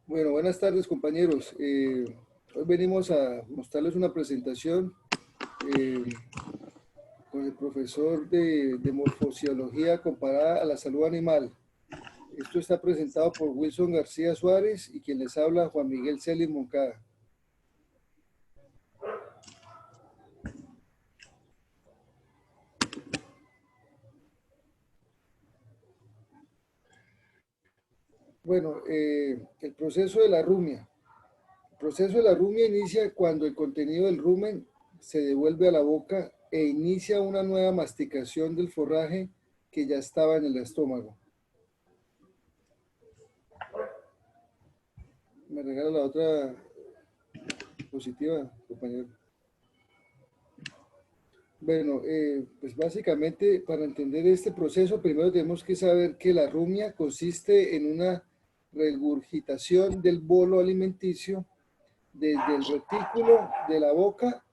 Bueno, buenas tardes compañeros. Hoy venimos a mostrarles una presentación eh, con el profesor de morfosiología comparada a la salud animal. Esto está presentado por Wilson García Suárez y quien les habla Juan Miguel Celis Moncada. Bueno, el proceso de la rumia. El proceso de la rumia inicia cuando el contenido del rumen se devuelve a la boca e inicia una nueva masticación del forraje que ya estaba en el estómago. Me regala la otra positiva, compañero. Bueno, pues básicamente para entender este proceso, primero tenemos que saber que la rumia consiste en una regurgitación del bolo alimenticio desde el retículo de la boca,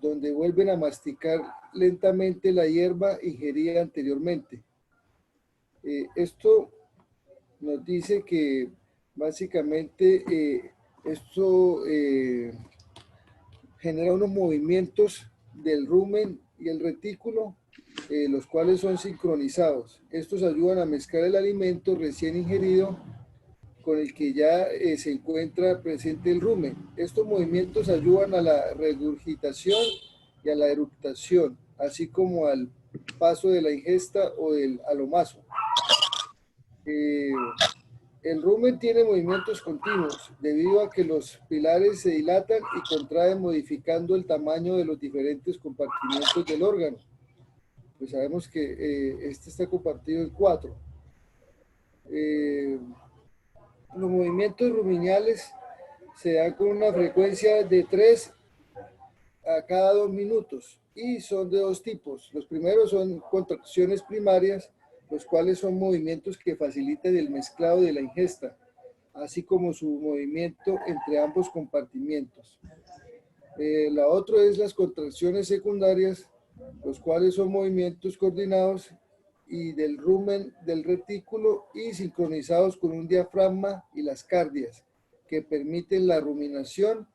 donde vuelven a masticar lentamente la hierba ingerida anteriormente. Esto nos dice que básicamente esto genera unos movimientos del rumen y el retículo, los cuales son sincronizados. Estos ayudan a mezclar el alimento recién ingerido con el que ya se encuentra presente el rumen. Estos movimientos ayudan a la regurgitación y a la eructación, así como al paso de la ingesta o del alomazo. Eh, el rumen tiene movimientos continuos debido a que los pilares se dilatan y contraen modificando el tamaño de los diferentes compartimentos del órgano. Pues sabemos que este está compartido en 4. Los movimientos ruminales se dan con una frecuencia de 3 a cada 2 minutos y son de 2 tipos. Los primeros son contracciones primarias, los cuales son movimientos que facilitan el mezclado de la ingesta, así como su movimiento entre ambos compartimientos. La otra es las contracciones secundarias, los cuales son movimientos coordinados y del rumen del retículo y sincronizados con un diafragma y las cardias, que permiten la ruminación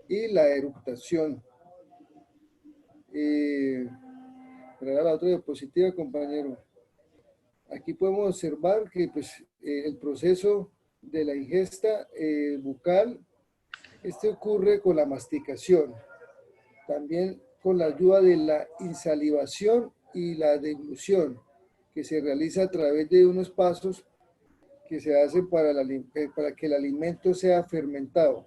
y la eructación. La otra diapositiva, compañero. Aquí podemos observar que pues, el proceso de la ingesta bucal, este ocurre con la masticación, también con la ayuda de la insalivación y la deglución, que se realiza a través de unos pasos que se hacen para que el alimento sea fermentado.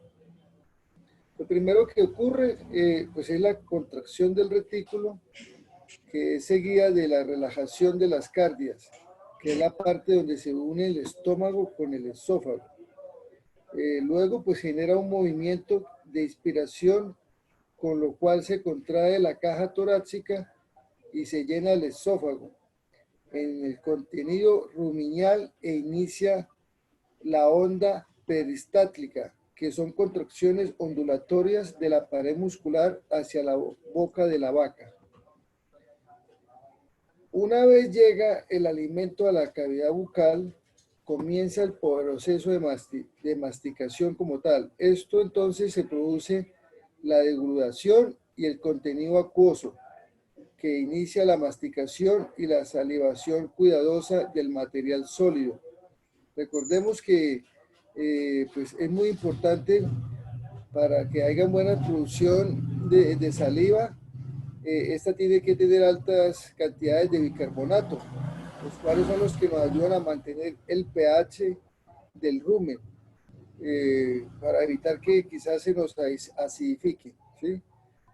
Lo primero que ocurre pues es la contracción del retículo, que es seguida de la relajación de las cardias, que es la parte donde se une el estómago con el esófago. Luego pues genera un movimiento de inspiración, con lo cual se contrae la caja torácica y se llena el esófago en el contenido ruminal e inicia la onda peristálica, que son contracciones ondulatorias de la pared muscular hacia la boca de la vaca. Una vez llega el alimento a la cavidad bucal, comienza el proceso de masticación como tal. Esto entonces se produce la degludación y el contenido acuoso, que inicia la masticación y la salivación cuidadosa del material sólido. Recordemos que pues es muy importante para que haya buena producción de saliva. Esta tiene que tener altas cantidades de bicarbonato, los cuales son los que nos ayudan a mantener el pH del rumen, para evitar que quizás se nos acidifique, ¿sí?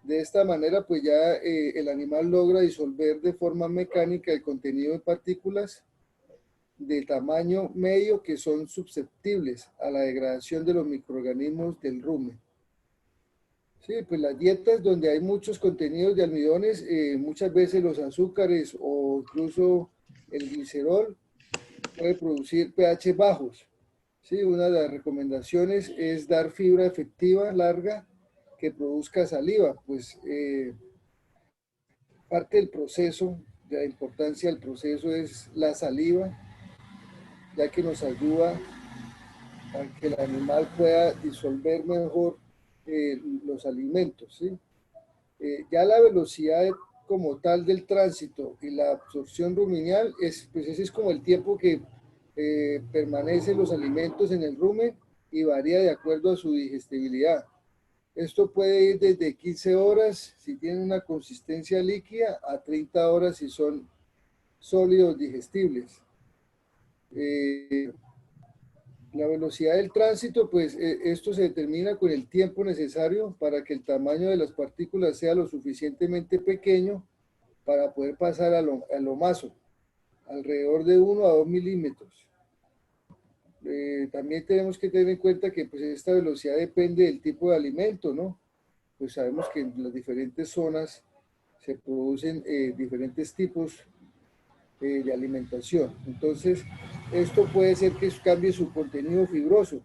De esta manera, pues ya el animal logra disolver de forma mecánica el contenido de partículas de tamaño medio que son susceptibles a la degradación de los microorganismos del rumen. Sí, pues las dietas donde hay muchos contenidos de almidones, muchas veces los azúcares o incluso el glicerol puede producir pH bajos. Sí, una de las recomendaciones es dar fibra efectiva larga que produzca saliva, pues parte del proceso, de la importancia del proceso es la saliva, ya que nos ayuda a que el animal pueda disolver mejor los alimentos, ¿sí? Ya la velocidad como tal del tránsito y la absorción ruminal, pues ese es como el tiempo que permanecen los alimentos en el rumen y varía de acuerdo a su digestibilidad. Esto puede ir desde 15 horas si tienen una consistencia líquida a 30 horas si son sólidos digestibles. La velocidad del tránsito, pues esto se determina con el tiempo necesario para que el tamaño de las partículas sea lo suficientemente pequeño para poder pasar al omaso, alrededor de 1 a 2 milímetros. También tenemos que tener en cuenta que pues esta velocidad depende del tipo de alimento, ¿no? Pues sabemos que en las diferentes zonas se producen diferentes tipos de alimentación. Entonces, esto puede ser que cambie su contenido fibroso,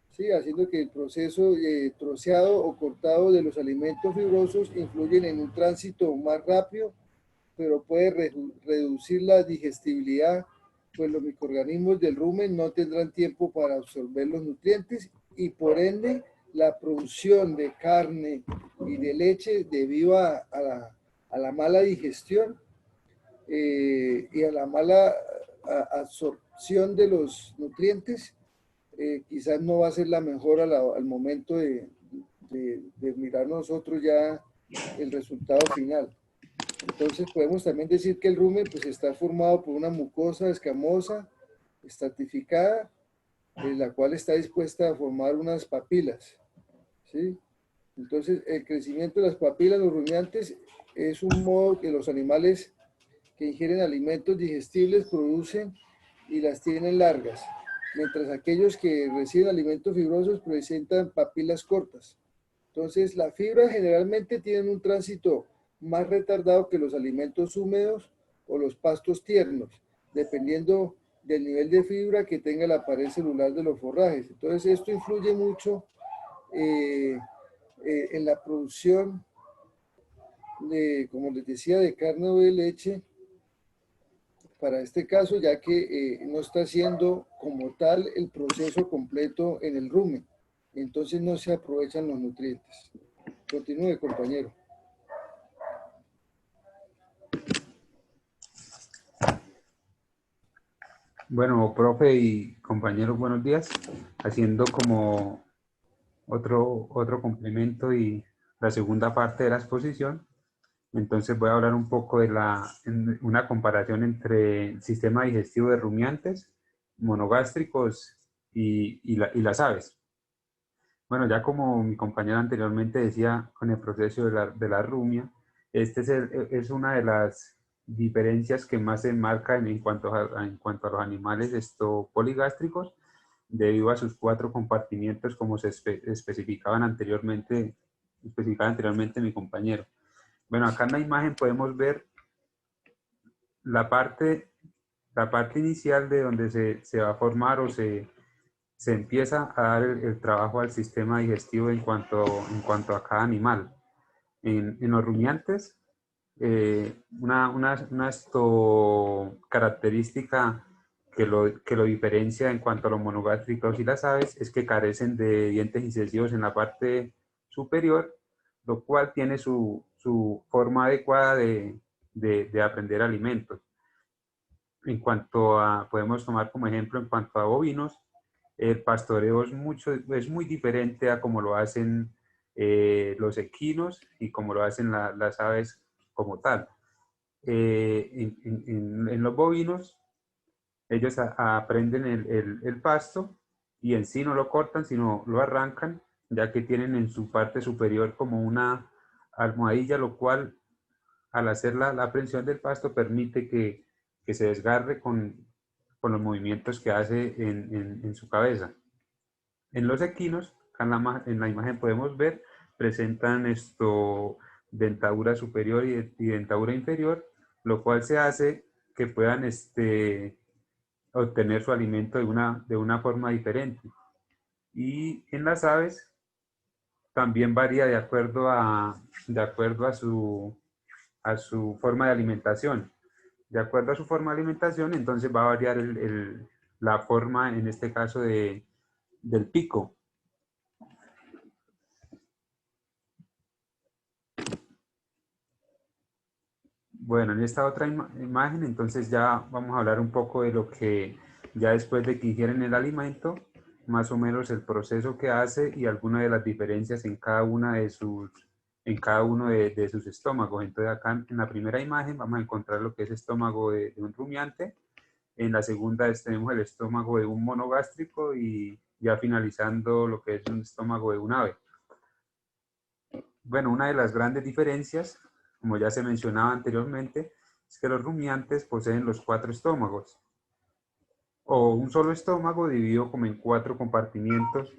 ¿sí? Haciendo que el proceso troceado o cortado de los alimentos fibrosos influyen en un tránsito más rápido, pero puede reducir la digestibilidad, pues los microorganismos del rumen no tendrán tiempo para absorber los nutrientes y por ende la producción de carne y de leche debido a la mala digestión y a la mala absorción de los nutrientes, quizás no va a ser la mejor al momento de mirar nosotros ya el resultado final. Entonces podemos también decir que el rumen pues está formado por una mucosa escamosa, estratificada, la cual está dispuesta a formar unas papilas, ¿sí? Entonces el crecimiento de las papilas, los rumiantes, es un modo que los animales que ingieren alimentos digestibles producen y las tienen largas, mientras aquellos que reciben alimentos fibrosos presentan papilas cortas. Entonces, las fibras generalmente tienen un tránsito más retardado que los alimentos húmedos o los pastos tiernos, dependiendo del nivel de fibra que tenga la pared celular de los forrajes. Entonces, esto influye mucho eh, en la producción de, como les decía, de carne o de leche para este caso, ya que no está haciendo como tal el proceso completo en el rumen. Entonces no se aprovechan los nutrientes. Continúe, compañero. Bueno, profe y compañeros, buenos días. Haciendo como otro complemento y la segunda parte de la exposición. Entonces voy a hablar un poco de una comparación entre el sistema digestivo de rumiantes, monogástricos y las aves. Bueno, ya como mi compañera anteriormente decía con el proceso de la rumia, este es una de las diferencias que más se enmarcan en cuanto a los animales poligástricos, debido a sus 4 compartimientos como se especificaba anteriormente mi compañero. Bueno, acá en la imagen podemos ver la parte, la parte inicial de donde se va a formar o se empieza a dar el trabajo al sistema digestivo en cuanto a cada animal. En los rumiantes, una característica que lo diferencia en cuanto a los monogástricos y las aves es que carecen de dientes incisivos en la parte superior, lo cual tiene su forma adecuada de aprender alimentos. En cuanto a, podemos tomar como ejemplo en cuanto a bovinos, el pastoreo es muy diferente a como lo hacen los equinos y como lo hacen las aves como tal. En los bovinos, ellos aprenden el pasto y en sí no lo cortan, sino lo arrancan, ya que tienen en su parte superior como una almohadilla, lo cual al hacer la prensión del pasto permite que se desgarre con los movimientos que hace en su cabeza. En los equinos, en la imagen podemos ver, presentan dentadura superior y dentadura inferior, lo cual se hace que puedan obtener su alimento de una forma diferente. Y en las aves también varía de acuerdo a su forma de alimentación. De acuerdo a su forma de alimentación, entonces va a variar la forma, en este caso, del pico. Bueno, en esta otra imagen, entonces ya vamos a hablar un poco de lo que ya después de que ingieren el alimento, más o menos el proceso que hace y algunas de las diferencias en cada una de sus, en cada uno de sus estómagos. Entonces acá en la primera imagen vamos a encontrar lo que es estómago de un rumiante. En la segunda tenemos el estómago de un monogástrico y ya finalizando lo que es un estómago de un ave. Bueno, una de las grandes diferencias, como ya se mencionaba anteriormente, es que los rumiantes poseen los 4 estómagos, o un solo estómago dividido como en 4 compartimientos,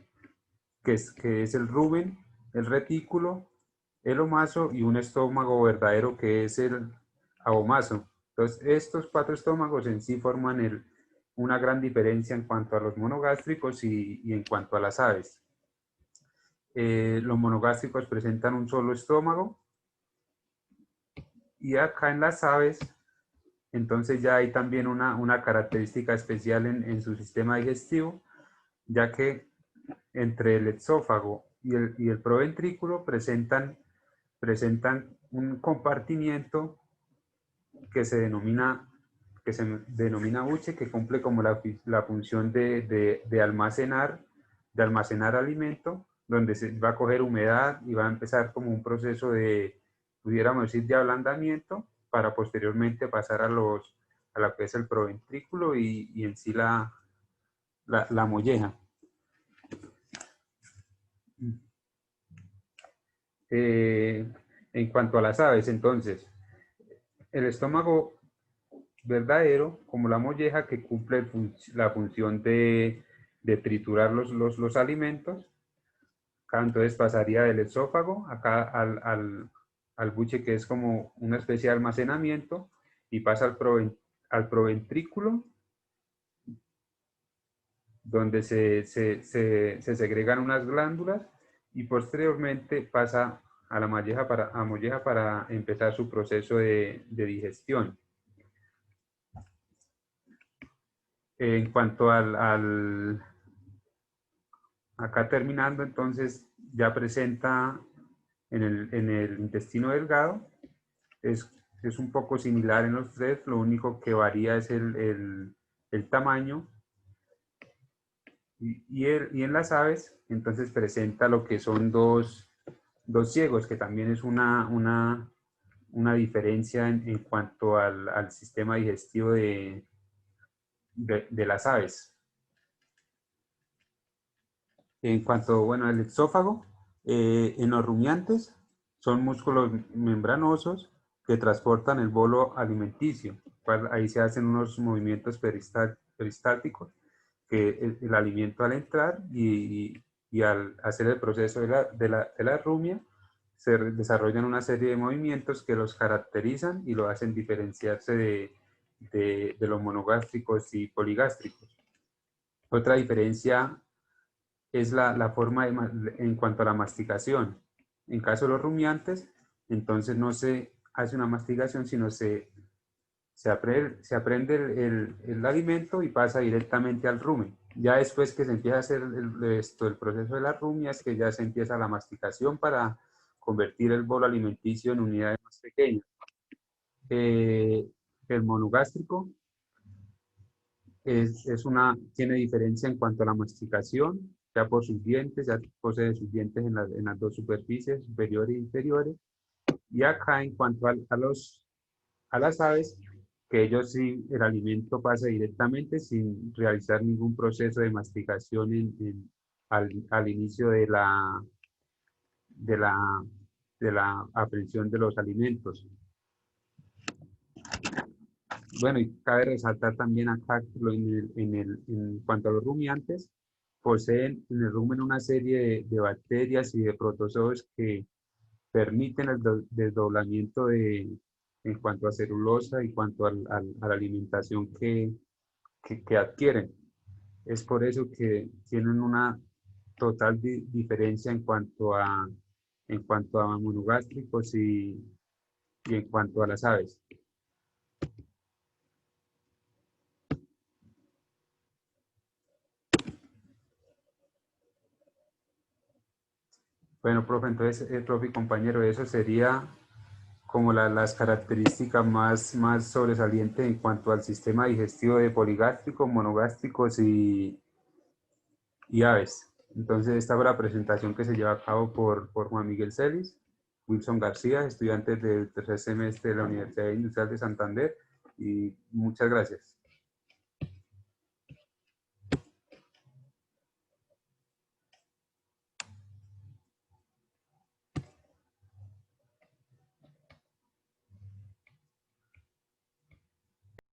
que es el rumen, el retículo, el omaso y un estómago verdadero que es el abomaso. Entonces, estos 4 estómagos en sí forman una gran diferencia en cuanto a los monogástricos y en cuanto a las aves. Los monogástricos presentan un solo estómago, y acá en las aves, entonces ya hay también una característica especial en su sistema digestivo, ya que entre el exófago y el proventrículo presentan un compartimiento que se denomina buche, que cumple como la función de almacenar alimento, donde se va a coger humedad y va a empezar como un proceso pudiéramos decir, de ablandamiento, para posteriormente pasar a lo que es el proventrículo y en sí la molleja. En cuanto a las aves, entonces, el estómago verdadero, como la molleja, que cumple la función de triturar los alimentos. Acá entonces pasaría del esófago acá al buche, que es como una especie de almacenamiento, y pasa al proventrículo, donde se segregan unas glándulas, y posteriormente pasa a la molleja para empezar su proceso de digestión. En cuanto acá terminando, entonces ya presenta en el intestino delgado, es un poco similar en los tres, lo único que varía es el tamaño, y en las aves entonces presenta lo que son dos ciegos, que también es una diferencia en cuanto al sistema digestivo de las aves. En cuanto, bueno, al exófago, en los rumiantes son músculos membranosos que transportan el bolo alimenticio. Ahí se hacen unos movimientos peristálticos, que el alimento al entrar y al hacer el proceso de la rumia, se desarrollan una serie de movimientos que los caracterizan y lo hacen diferenciarse de los monogástricos y poligástricos. Otra diferencia es la forma en cuanto a la masticación. En caso de los rumiantes, entonces no se hace una masticación, sino se aprende el alimento y pasa directamente al rumen. Ya después que se empieza a hacer el proceso de la rumia, es que ya se empieza la masticación para convertir el bolo alimenticio en unidades más pequeñas. El monogástrico tiene diferencia en cuanto a la masticación, ya por sus dientes, ya posee sus dientes en las dos superficies, superiores e inferiores. Y acá, en cuanto a las aves, que ellos sí, el alimento pasa directamente sin realizar ningún proceso de masticación al inicio de la, de la aprehensión de los alimentos. Bueno, y cabe resaltar también acá en cuanto a los rumiantes, poseen en el rumen una serie de bacterias y de protozoos que permiten el desdoblamiento en cuanto a celulosa y en cuanto a la alimentación que adquieren. Es por eso que tienen una total diferencia en cuanto a monogástricos y en cuanto a las aves. Bueno, profe, entonces, profe y compañero, eso sería como las características más sobresalientes en cuanto al sistema digestivo de poligástricos, monogástricos y aves. Entonces, esta fue la presentación que se lleva a cabo por Juan Miguel Celis, Wilson García, estudiantes del tercer semestre de la Universidad Industrial de Santander, y muchas gracias.